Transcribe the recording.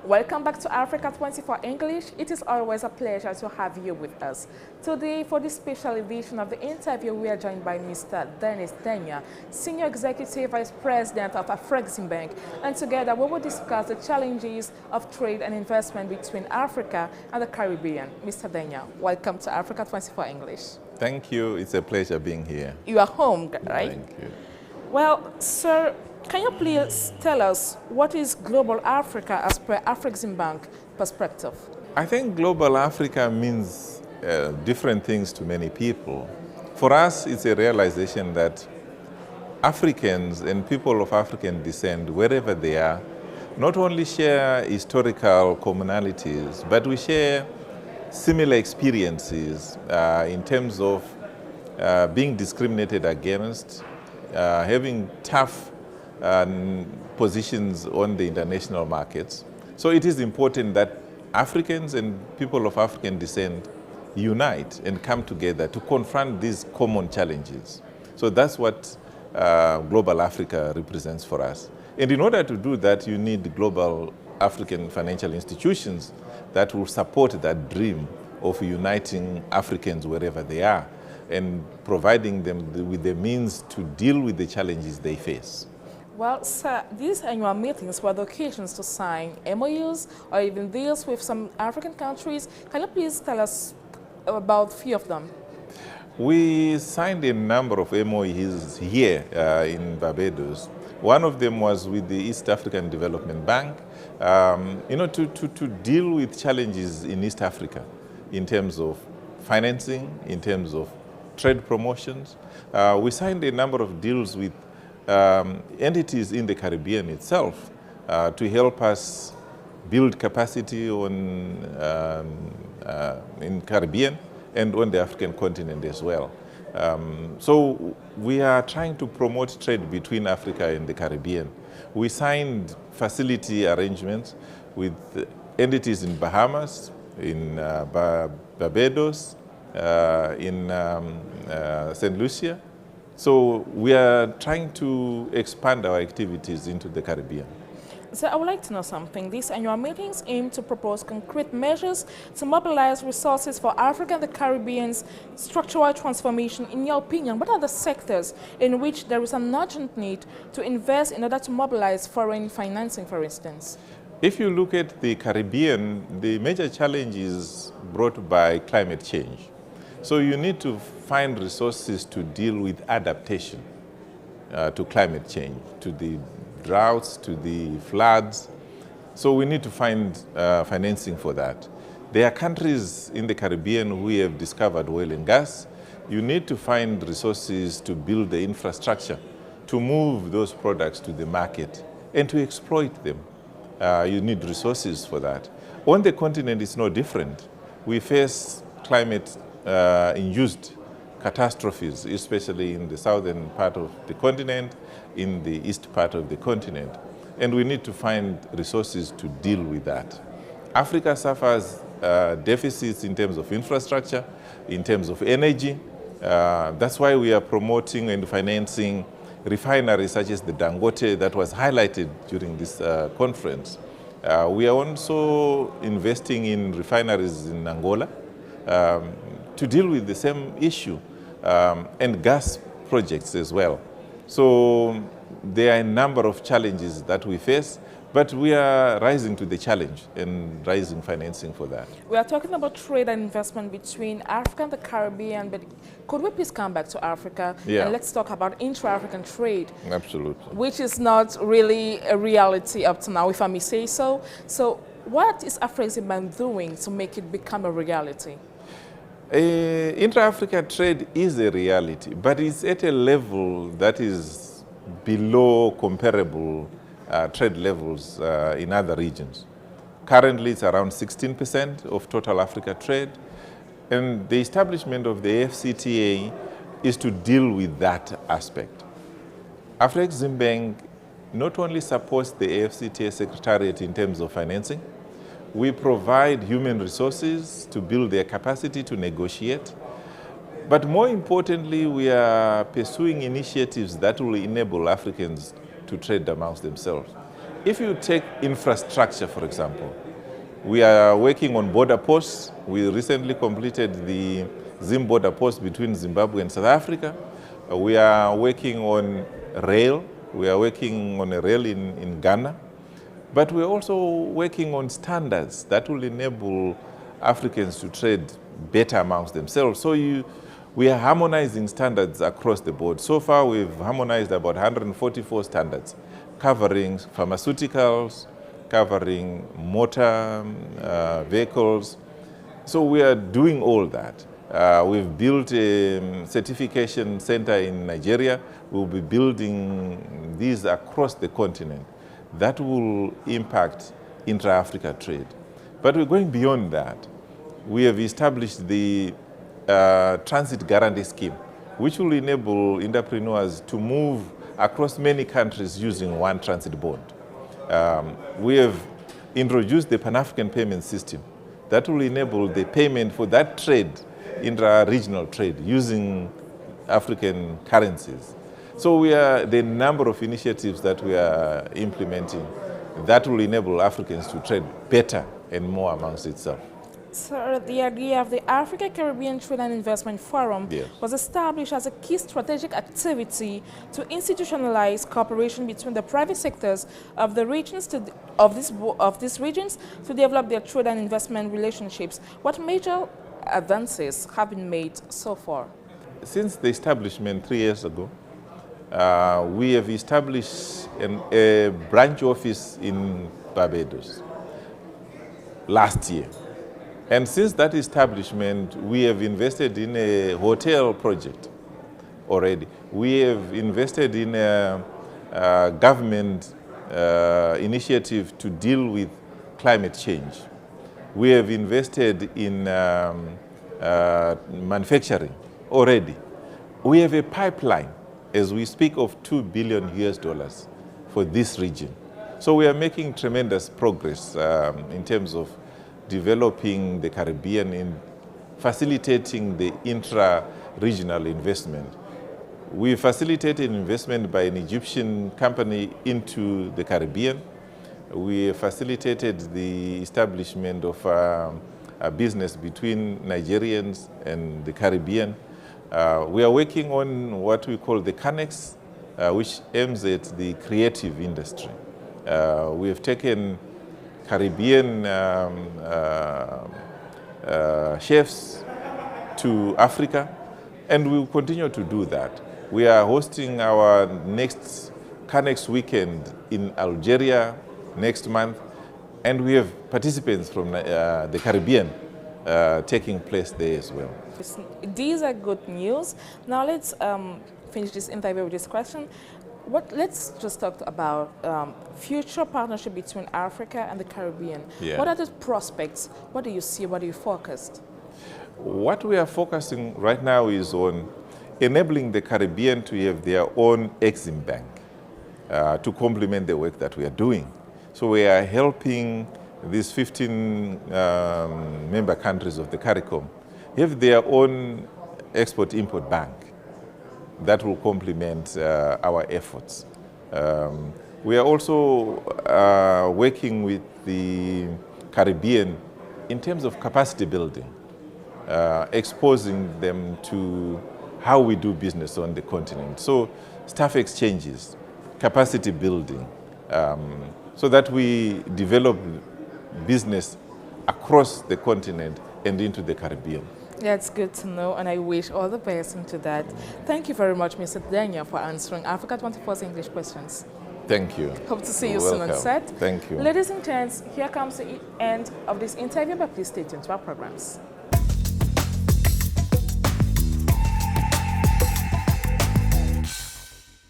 Welcome back to Africa 24 English. It is always a pleasure to have you with us. Today, for this special edition of the interview, we are joined by Mr. Denys Denya, Senior Executive Vice President of Afreximbank, and together we will discuss the challenges of trade and investment between Africa and the Caribbean. Mr. Denya, welcome to Africa 24 English. Thank you. It's a pleasure being here. You are home, right? Thank you. Well, sir, can you please tell us what is Global Africa as per Afreximbank perspective? I think Global Africa means different things to many people. For us, it's a realization that Africans and people of African descent, wherever they are, not only share historical commonalities, but we share similar experiences in terms of being discriminated against, having tough positions on the international markets. So it is important that Africans and people of African descent unite and come together to confront these common challenges. So that's what Global Africa represents for us. And in order to do that, you need global African financial institutions that will support that dream of uniting Africans wherever they are and providing them with the means to deal with the challenges they face. Well, sir, these annual meetings were the occasions to sign MOUs or even deals with some African countries. Can you please tell us about a few of them? We signed a number of MOUs here in Barbados. One of them was with the East African Development Bank, to deal with challenges in East Africa in terms of financing, in terms of trade promotions. We signed a number of deals with entities in the Caribbean itself to help us build capacity in Caribbean and on the African continent as well. So we are trying to promote trade between Africa and the Caribbean. We signed facility arrangements with entities in Bahamas, in Barbados, in St. Lucia. So we are trying to expand our activities into the Caribbean. So I would like to know something. These annual meetings aim to propose concrete measures to mobilize resources for Africa and the Caribbean's structural transformation. In your opinion, what are the sectors in which there is an urgent need to invest in order to mobilize foreign financing, for instance? If you look at the Caribbean, the major challenge is brought by climate change. So you need to find resources to deal with adaptation to climate change, to the droughts, to the floods. So we need to find financing for that. There are countries in the Caribbean who have discovered oil and gas. You need to find resources to build the infrastructure, to move those products to the market and to exploit them. You need resources for that. On the continent, it's no different. We face climate-induced catastrophes, especially in the southern part of the continent, in the east part of the continent. And we need to find resources to deal with that. Africa suffers deficits in terms of infrastructure, in terms of energy. That's why we are promoting and financing refineries such as the Dangote that was highlighted during this conference. We are also investing in refineries in Angola to deal with the same issue, and gas projects as well. So there are a number of challenges that we face, but we are rising to the challenge and raising financing for that. We are talking about trade and investment between Africa and the Caribbean, but could we please come back to Africa and let's talk about intra-African trade? Absolutely. Which is not really a reality up to now, if I may say so. So what is Afreximbank doing to make it become a reality? Intra-Africa trade is a reality, but it's at a level that is below comparable trade levels in other regions. Currently, it's around 16% of total Africa trade, and the establishment of the AfCFTA is to deal with that aspect. Afreximbank not only supports the AfCFTA Secretariat in terms of financing, we provide human resources to build their capacity to negotiate. But more importantly, we are pursuing initiatives that will enable Africans to trade amongst themselves. If you take infrastructure, for example, we are working on border posts. We recently completed the Zim border post between Zimbabwe and South Africa. We are working on rail. We are working on a rail in Ghana. But we're also working on standards that will enable Africans to trade better amongst themselves. So we are harmonizing standards across the board. So far, we've harmonized about 144 standards, covering pharmaceuticals, covering motor vehicles. So we are doing all that. We've built a certification center in Nigeria. We'll be building these across the continent. That will impact intra-Africa trade. But we're going beyond that. We have established the Transit Guarantee Scheme, which will enable entrepreneurs to move across many countries using one transit bond. We have introduced the Pan-African payment system that will enable the payment for that trade, intra-regional trade, using African currencies. So the number of initiatives that we are implementing that will enable Africans to trade better and more amongst itself. Sir, the idea of the Africa-Caribbean Trade and Investment Forum was established as a key strategic activity to institutionalize cooperation between the private sectors of the regions of these regions to develop their trade and investment relationships. What major advances have been made so far? Since the establishment 3 years ago, we have established a branch office in Barbados last year. And since that establishment, we have invested in a hotel project already. We have invested in a government initiative to deal with climate change. We have invested in manufacturing already. We have a pipeline, as we speak, of $2 billion for this region. So we are making tremendous progress in terms of developing the Caribbean in facilitating the intra-regional investment. We facilitated investment by an Egyptian company into the Caribbean. We facilitated the establishment of a business between Nigerians and the Caribbean. We are working on what we call the CANEX, which aims at the creative industry. We have taken Caribbean chefs to Africa, and we will continue to do that. We are hosting our next CANEX weekend in Algeria next month, and we have participants from the Caribbean taking place there as well. These are good news. Now let's finish this interview with this question. Let's just talk about future partnership between Africa and the Caribbean. Yeah. What are the prospects? What do you see? What are you focused? What we are focusing right now is on enabling the Caribbean to have their own Afreximbank to complement the work that we are doing. So we are helping these 15 member countries of the CARICOM have their own export-import bank that will complement our efforts. We are also working with the Caribbean in terms of capacity building, exposing them to how we do business on the continent. So staff exchanges, capacity building, so that we develop business across the continent and into the Caribbean. That's good to know, and I wish all the best into that. Thank you very much, Mr. Denya, for answering Africa 24's English questions. Thank you. Hope to see you soon on set. Thank you. Ladies and gents, here comes the end of this interview, but please stay tuned to our programs.